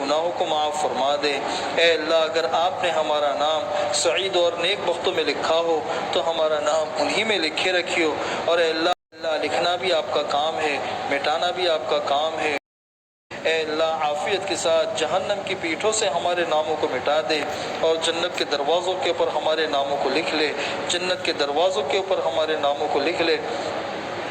گناہوں کو معاف فرما دے۔ اے اللہ اگر آپ نے ہمارا نام سعید اور نیک بختوں میں لکھا ہو تو ہمارا نام انہی میں لکھے رکھیو، اور اے اللہ لکھنا بھی آپ کا کام ہے، مٹانا بھی آپ کا کام ہے۔ اے اللہ عافیت کے ساتھ جہنم کی پیٹھوں سے ہمارے ناموں کو مٹا دے اور جنت کے دروازوں کے اوپر ہمارے ناموں کو لکھ لے، جنت کے دروازوں کے اوپر ہمارے ناموں کو لکھ لے۔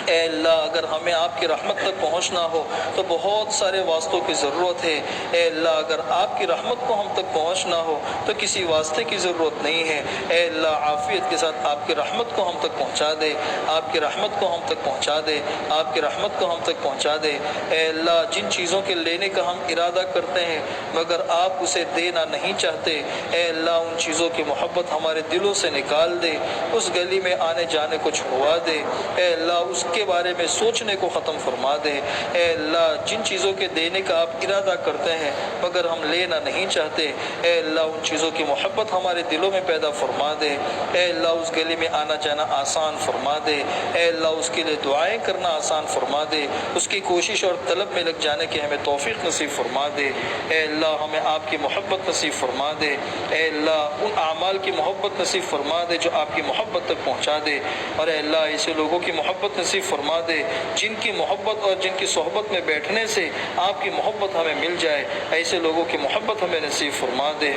اے اللہ اگر ہمیں آپ کی رحمت تک پہنچنا ہو تو بہت سارے واسطوں کی ضرورت ہے۔ اے اللہ اگر آپ کی رحمت کو ہم تک پہنچنا ہو تو کسی واسطے کی ضرورت نہیں ہے۔ اے اللہ عافیت کے ساتھ آپ کی رحمت کو ہم تک پہنچا دے، آپ کی رحمت کو ہم تک پہنچا دے، آپ کی رحمت کو ہم تک پہنچا دے۔ اے اللہ جن چیزوں کے لینے کا ہم ارادہ کرتے ہیں مگر آپ اسے دینا نہیں چاہتے، اے اللہ ان چیزوں کی محبت ہمارے دلوں سے نکال دے، اس گلی میں آنے جانے کو چھڑوا دے۔ اے اللہ اس کے بارے میں سوچنے کو ختم فرما دے۔ اے اللہ جن چیزوں کے دینے کا آپ ارادہ کرتے ہیں مگر ہم لینا نہیں چاہتے، اے اللہ ان چیزوں کی محبت ہمارے دلوں میں پیدا فرما دے۔ اے اللہ اس گلی میں آنا جانا آسان فرما دے، اے اللہ اس کے لیے دعائیں کرنا آسان فرما دے، اس کی کوشش اور طلب میں لگ جانے کی ہمیں توفیق نصیب فرما دے۔ اے اللہ ہمیں آپ کی محبت نصیب فرما دے، اے اللہ ان اعمال کی محبت نصیب فرما دے جو آپ کی محبت تک پہنچا دے، اور اے اللہ ایسے لوگوں کی محبت نصیب فرما دے جن کی محبت اور جن کی صحبت میں بیٹھنے سے آپ کی محبت ہمیں مل جائے، ایسے لوگوں کی محبت ہمیں نصیب فرما دے۔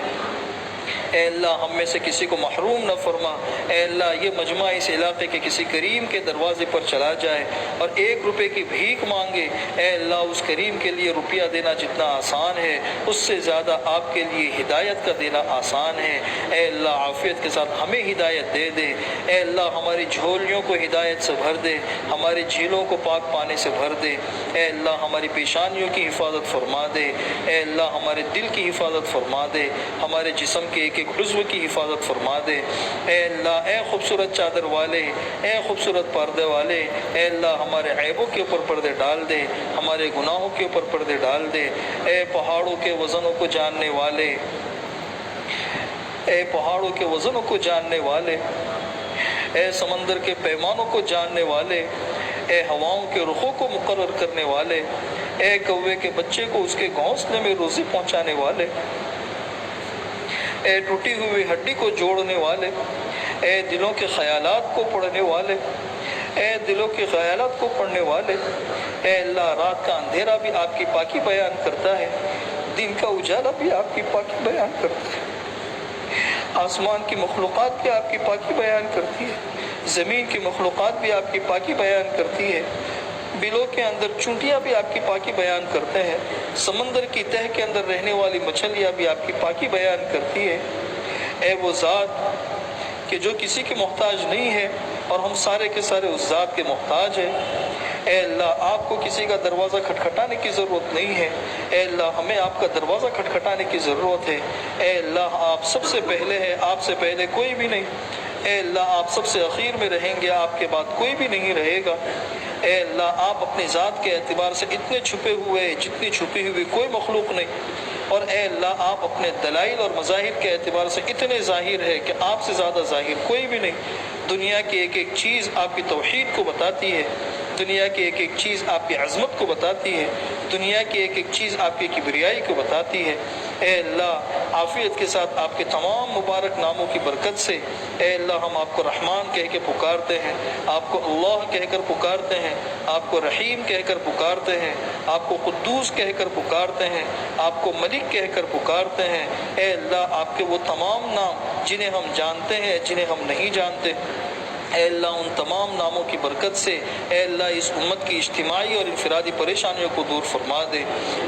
اے اللہ ہم میں سے کسی کو محروم نہ فرما۔ اے اللہ یہ مجمع اس علاقے کے کسی کریم کے دروازے پر چلا جائے اور 1 روپے کی بھیک مانگے، اے اللہ اس کریم کے لیے روپیہ دینا جتنا آسان ہے اس سے زیادہ آپ کے لیے ہدایت کا دینا آسان ہے۔ اے اللہ عافیت کے ساتھ ہمیں ہدایت دے دے۔ اے اللہ ہماری جھولیوں کو ہدایت سے بھر دے، ہماری جھیلوں کو پاک پانی سے بھر دے۔ اے اللہ ہماری پیشانیوں کی حفاظت فرما دے، اے اللہ ہمارے دل کی حفاظت فرما دے، ہمارے جسم کے ایک عضو کی حفاظت فرما دے۔ اے اللہ اے خوبصورت چادر والے، اے خوبصورت پردے والے، اے اللہ ہمارے عیبوں کے اوپر پردے ڈال دے، ہمارے گناہوں کے اوپر پردے ڈال دے۔ اے پہاڑوں کے وزنوں کو جاننے والے، اے پہاڑوں کے وزنوں کو جاننے والے، اے سمندر کے پیمانوں کو جاننے والے، اے ہواؤں کے رخوں کو مقرر کرنے والے، اے کوے کے بچے کو اس کے گھونسلے میں روزی پہنچانے والے، اے ٹوٹی ہوئی ہڈی کو جوڑنے والے، اے دلوں کے خیالات کو پڑھنے والے، اے دلوں کے خیالات کو پڑھنے والے۔ اے اللہ رات کا اندھیرا بھی آپ کی پاکی بیان کرتا ہے، دن کا اجالا بھی آپ کی پاکی بیان کرتا ہے، آسمان کی مخلوقات بھی آپ کی پاکی بیان کرتی ہے، زمین کی مخلوقات بھی آپ کی پاکی بیان کرتی ہے، بلوں کے اندر چونٹیاں بھی آپ کی پاکی بیان کرتے ہیں، سمندر کی تہ کے اندر رہنے والی مچھلیاں بھی آپ کی پاکی بیان کرتی ہے۔ اے وہ ذات کہ جو کسی کی محتاج نہیں ہے اور ہم سارے کے سارے اس ذات کے محتاج ہیں۔ اے اللہ آپ کو کسی کا دروازہ کھٹکھٹانے کی ضرورت نہیں ہے، اے اللہ ہمیں آپ کا دروازہ کھٹکھٹانے کی ضرورت ہے۔ اے اللہ آپ سب سے پہلے ہیں، آپ سے پہلے کوئی بھی نہیں۔ اے اللہ آپ سب سے اخیر میں رہیں گے، آپ کے بعد کوئی بھی نہیں رہے گا۔ اے اللہ آپ اپنی ذات کے اعتبار سے اتنے چھپے ہوئے ہیں جتنی چھپی ہوئی کوئی مخلوق نہیں، اور اے اللہ آپ اپنے دلائل اور مظاہر کے اعتبار سے اتنے ظاہر ہے کہ آپ سے زیادہ ظاہر کوئی بھی نہیں۔ دنیا کی ایک ایک چیز آپ کی توحید کو بتاتی ہے، دنیا کی ایک ایک چیز آپ کی عظمت کو بتاتی ہے، دنیا کی ایک ایک چیز آپ کی کبریائی کو بتاتی ہے۔ اے اللہ عافیت کے ساتھ آپ کے تمام مبارک ناموں کی برکت سے اے اللہ ہم آپ کو رحمان کہہ کے پکارتے ہیں، آپ کو اللہ کہہ کر پکارتے ہیں، آپ کو رحیم کہہ کر پکارتے ہیں، آپ کو قدوس کہہ کر پکارتے ہیں، آپ کو ملک کہہ کر پکارتے ہیں۔ اے اللہ آپ کے وہ تمام نام جنہیں ہم جانتے ہیں جنہیں ہم نہیں جانتے، اے اللہ ان تمام ناموں کی برکت سے اے اللہ اس امت کی اجتماعی اور انفرادی پریشانیوں کو دور فرما دے،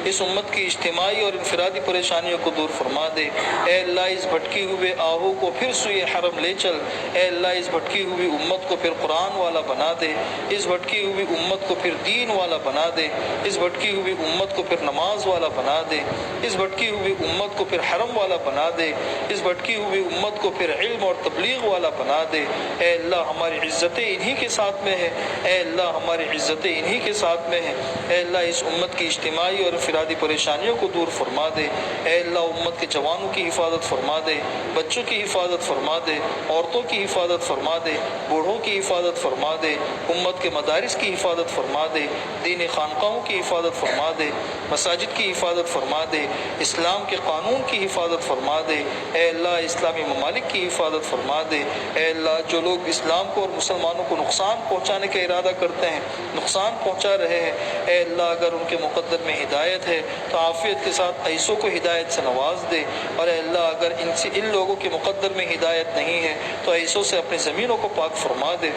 اس امت کی اجتماعی اور انفرادی پریشانیوں کو دور فرما دے۔ اے اللہ اس بھٹکی ہوئے آہو کو پھر سوئے حرم لے چل، اے اللہ اس بھٹکی ہوئی امت کو پھر قرآن والا بنا دے، اس بھٹکی ہوئی امت کو پھر دین والا بنا دے، اس بھٹکی ہوئی امت کو پھر نماز والا بنا دے، اس بھٹکی ہوئی امت کو پھر حرم والا بنا دے، اس بھٹکی ہوئی امت کو پھر علم اور تبلیغ والا بنا دے۔ اے اللہ ہماری عزتیں انہی کے ساتھ میں ہے، اے اللہ ہماری عزتیں انہی کے ساتھ میں ہیں، اے اللہ اس امت کی اجتماعی اور انفرادی پریشانیوں کو دور فرما دے، اے اللہ امت کے جوانوں کی حفاظت فرما دے، بچوں کی حفاظت فرما دے، عورتوں کی حفاظت فرما دے، بوڑھوں کی حفاظت فرما دے، امت کے مدارس کی حفاظت فرما دے، دینی خانقاہوں کی حفاظت فرما دے، مساجد کی حفاظت فرما دے، اسلام کے قانون کی حفاظت فرما دے، اے اللہ اسلامی ممالک کی حفاظت فرما دے، اے اللہ جو لوگ اسلام کو اور مسلمانوں کو نقصان پہنچانے کا ارادہ کرتے ہیں، نقصان پہنچا رہے ہیں، اے اللہ اگر ان کے مقدر میں ہدایت ہے تو عافیت کے ساتھ ایسوں کو ہدایت سے نواز دے، اور اے اللہ اگر ان لوگوں کے مقدر میں ہدایت نہیں ہے تو ایسوں سے اپنی زمینوں کو پاک فرما دے،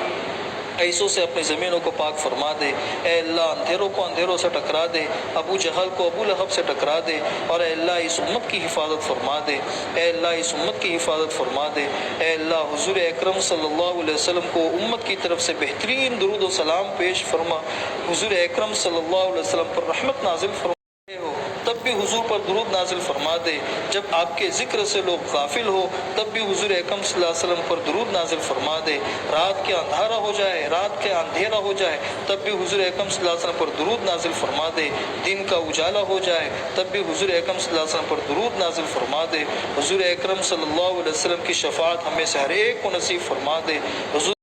ایسوں سے اپنی زمینوں کو پاک فرما دے، اے اللہ اندھیروں کو اندھیروں سے ٹکرا دے، ابو جہل کو ابو لہب سے ٹکرا دے، اور اے اللہ اس امت کی حفاظت فرما دے، اے اللہ اس امت کی حفاظت فرما دے، اے اللہ حضور اکرم صلی اللہ علیہ وسلم کو امت کی طرف سے بہترین درود و سلام پیش فرما، حضور اکرم صلی اللہ علیہ وسلم پر رحمت نازل فرما ہو تب بھی حضور پر درود نازل فرما دے، جب آپ کے ذکر سے لوگ غافل ہو تب بھی حضور اکرم صلی اللہ علیہ وسلم پر درود نازل فرما دے، رات کے اندھیرا ہو جائے، رات کے اندھیرا ہو جائے تب بھی حضور اکرم صلی اللہ علیہ وسلم پر درود نازل فرما دے، دن کا اجالا ہو جائے تب بھی حضور اکرم صلی اللہ علیہ وسلم پر درود نازل فرما دے، حضور اکرم صلی اللہ علیہ وسلم کی شفاعت ہمیں سے ہر ایک کو نصیب فرما دے، حضور